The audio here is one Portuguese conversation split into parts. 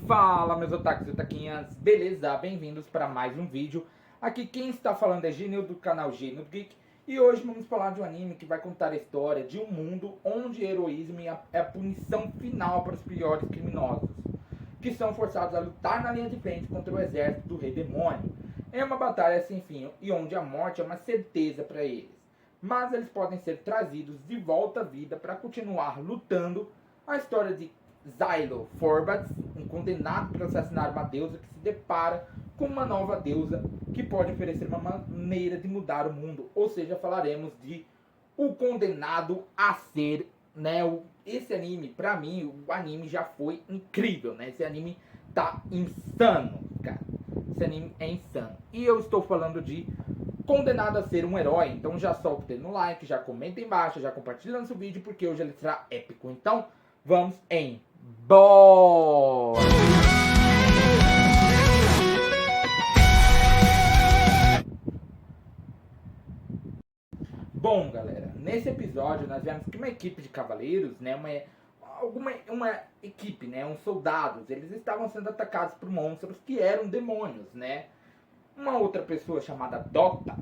Fala meus otakus e otaquinhas, beleza? Bem-vindos para mais um vídeo. Aqui quem está falando é Genil do canal Genil Geek. E hoje vamos falar de um anime que vai contar a história de um mundo onde heroísmo é a punição final para os piores criminosos, que são forçados a lutar na linha de frente contra o exército do Rei Demônio. É uma batalha sem fim e onde a morte é uma certeza para eles. Mas eles podem ser trazidos de volta à vida para continuar lutando. A história de Zylo Forbads, um condenado por assassinar uma deusa que se depara com uma nova deusa que pode oferecer uma maneira de mudar o mundo. Ou seja, falaremos de o condenado a ser, né? Esse anime, pra mim, o anime já foi incrível, né? Esse anime tá insano, cara. Esse anime é insano. E eu estou falando de Condenado a Ser um Herói. Então já solta o dedo no like, já comenta embaixo, já compartilha nosso vídeo, porque hoje ele será épico. Então, vamos em bora! Bom, galera, nesse episódio nós vemos que uma equipe de cavaleiros, né, uma equipe, né, uns soldados, eles estavam sendo atacados por monstros que eram demônios, né? Uma outra pessoa chamada Dota,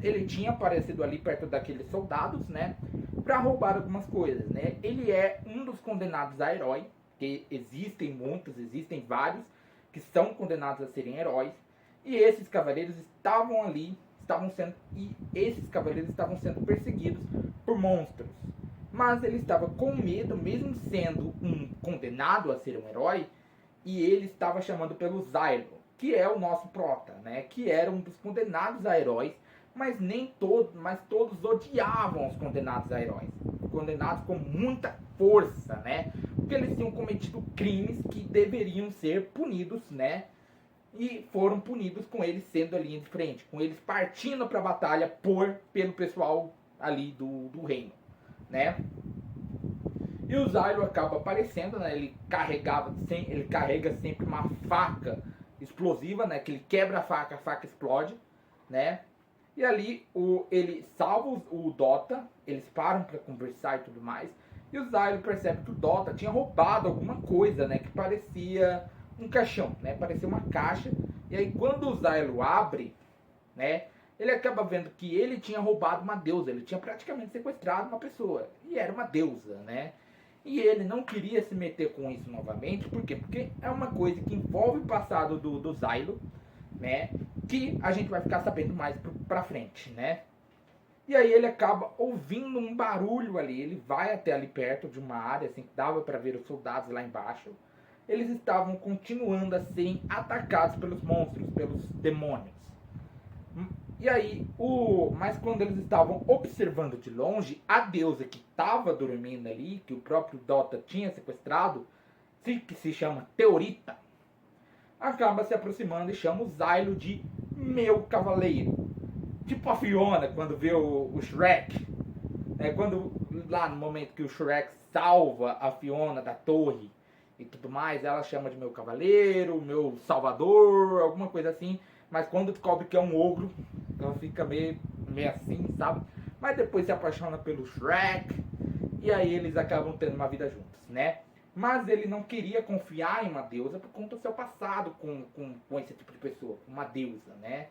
ele tinha aparecido ali perto daqueles soldados, né, para roubar algumas coisas, né? Ele é um dos condenados a herói, que existem muitos, existem vários que são condenados a serem heróis, e esses cavaleiros estavam ali, esses cavaleiros estavam sendo perseguidos por monstros. Mas ele estava com medo, mesmo sendo um condenado a ser um herói, e ele estava chamando pelo Zylo, que é o nosso prota, né? Que era um dos condenados a heróis, mas todos odiavam os condenados a heróis. Condenados com muita força, né? Porque eles tinham cometido crimes que deveriam ser punidos, né? E foram punidos com eles sendo a linha de frente, com eles partindo para a batalha pelo pessoal ali do reino, né? E o Zylo acaba aparecendo, né? Ele carrega sempre uma faca explosiva, né? Que ele quebra a faca explode, né? E ali ele salva o Dota, eles param para conversar e tudo mais. E o Zylo percebe que o Dota tinha roubado alguma coisa, né? Que parecia um caixão, né? Parecia uma caixa. E aí quando o Zylo abre, né? Ele acaba vendo que ele tinha roubado uma deusa. Ele tinha praticamente sequestrado uma pessoa. E era uma deusa, né? E ele não queria se meter com isso novamente. Por quê? Porque é uma coisa que envolve o passado do Zylo, né? Que a gente vai ficar sabendo mais pra frente, né? E aí ele acaba ouvindo um barulho ali. Ele vai até ali perto de uma área, assim, que dava para ver os soldados lá embaixo. Eles estavam continuando a serem atacados pelos monstros, pelos demônios. E aí, mas quando eles estavam observando de longe, a deusa que estava dormindo ali, que o próprio Dota tinha sequestrado, que se chama Teorita, acaba se aproximando e chama o Zylo de meu cavaleiro. Tipo a Fiona quando vê o Shrek. Quando lá no momento que o Shrek salva a Fiona da torre e tudo mais, ela chama de meu cavaleiro, meu salvador, alguma coisa assim. Mas quando descobre que é um ogro, ela fica meio assim, sabe? Mas depois se apaixona pelo Shrek. E aí eles acabam tendo uma vida juntos, né? Mas ele não queria confiar em uma deusa por conta do seu passado com esse tipo de pessoa, uma deusa, né?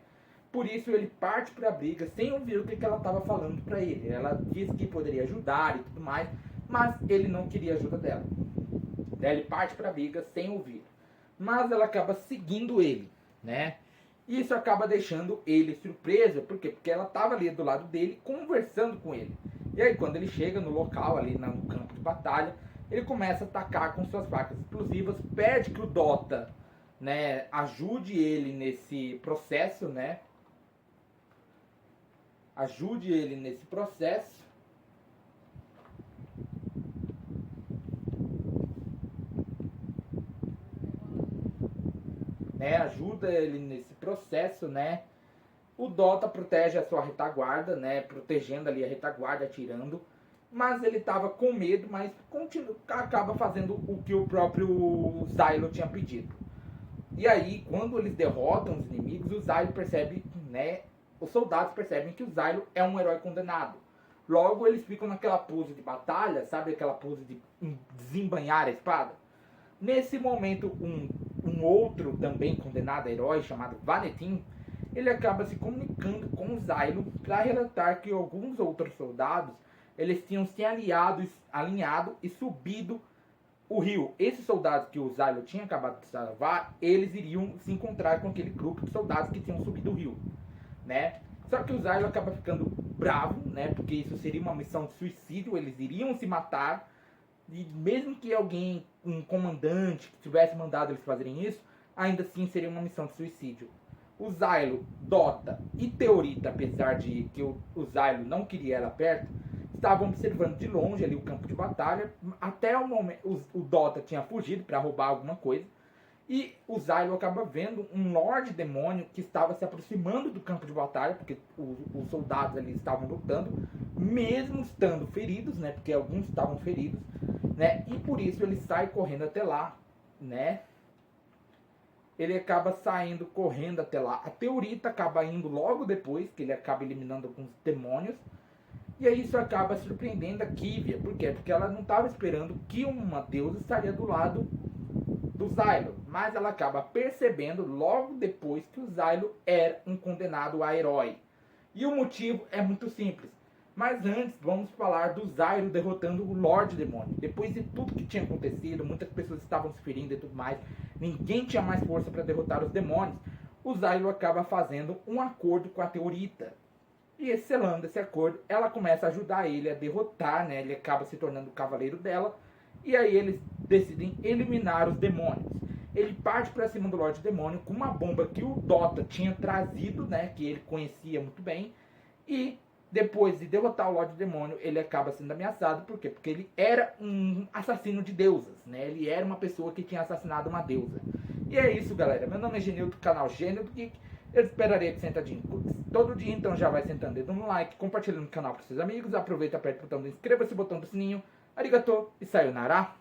Por isso ele parte para a briga sem ouvir o que ela estava falando para ele. Ela disse que poderia ajudar e tudo mais, mas ele não queria a ajuda dela. Ele parte para a briga sem ouvir. Mas ela acaba seguindo ele, né? E isso acaba deixando ele surpreso. Por quê? Porque ela estava ali do lado dele, conversando com ele. E aí quando ele chega no local, ali no campo de batalha, ele começa a atacar com suas facas explosivas, pede que o Dota, né, ajude ele nesse processo, né? Ajude ele nesse processo. Ajuda ele nesse processo, né? O Dota protege a sua retaguarda, né? Protegendo ali a retaguarda, atirando. Mas ele estava com medo, mas acaba fazendo o que o próprio Zylo tinha pedido. E aí, quando eles derrotam os inimigos, o Zylo percebe, né? Os soldados percebem que o Zylo é um herói condenado. Logo, eles ficam naquela pose de batalha, sabe? Aquela pose de desembanhar a espada. Nesse momento, um outro também condenado herói chamado Valentim, ele acaba se comunicando com o Zylo para relatar que alguns outros soldados eles tinham se alinhado e subido o rio. Esses soldados que o Zylo tinha acabado de salvar, eles iriam se encontrar com aquele grupo de soldados que tinham subido o rio, né? Só que o Zylo acaba ficando bravo, né? Porque isso seria uma missão de suicídio, eles iriam se matar. E mesmo que alguém, um comandante, que tivesse mandado eles fazerem isso, ainda assim seria uma missão de suicídio. O Zylo, Dota e Teorita, apesar de que o Zylo não queria ela perto, estavam observando de longe ali o campo de batalha. Até o momento, o Dota tinha fugido para roubar alguma coisa. E o Zylo acaba vendo um Lorde Demônio que estava se aproximando do campo de batalha, porque os soldados ali estavam lutando, mesmo estando feridos, né? Porque alguns estavam feridos, né? E por isso ele sai correndo até lá, né? Ele acaba saindo correndo até lá. A Teorita acaba indo logo depois, que ele acaba eliminando alguns demônios. E aí isso acaba surpreendendo a Kivia. Por quê? Porque ela não estava esperando que uma deusa estaria do lado do Zylo. Mas ela acaba percebendo logo depois que o Zylo era um condenado a herói. E o motivo é muito simples. Mas antes, vamos falar do Zylo derrotando o Lorde Demônio. Depois de tudo que tinha acontecido, muitas pessoas estavam se ferindo e tudo mais, ninguém tinha mais força para derrotar os demônios. O Zylo acaba fazendo um acordo com a Teorita. E selando esse acordo, ela começa a ajudar ele a derrotar, né? Ele acaba se tornando o cavaleiro dela. E aí eles decidem eliminar os demônios. Ele parte para cima do Lorde Demônio com uma bomba que o Dota tinha trazido, né? Que ele conhecia muito bem. E depois de derrotar o Lorde Demônio, ele acaba sendo ameaçado. Por quê? Porque ele era um assassino de deusas, né? Ele era uma pessoa que tinha assassinado uma deusa. E é isso, galera. Meu nome é Genil do canal Gênio do Geek. Eu esperaria que sentadinho todo dia, então já vai sentando dedo no like, compartilhando o canal para seus amigos. Aproveita, aperta o botão do inscreva-se, o botão do sininho. Arigato e sayonara.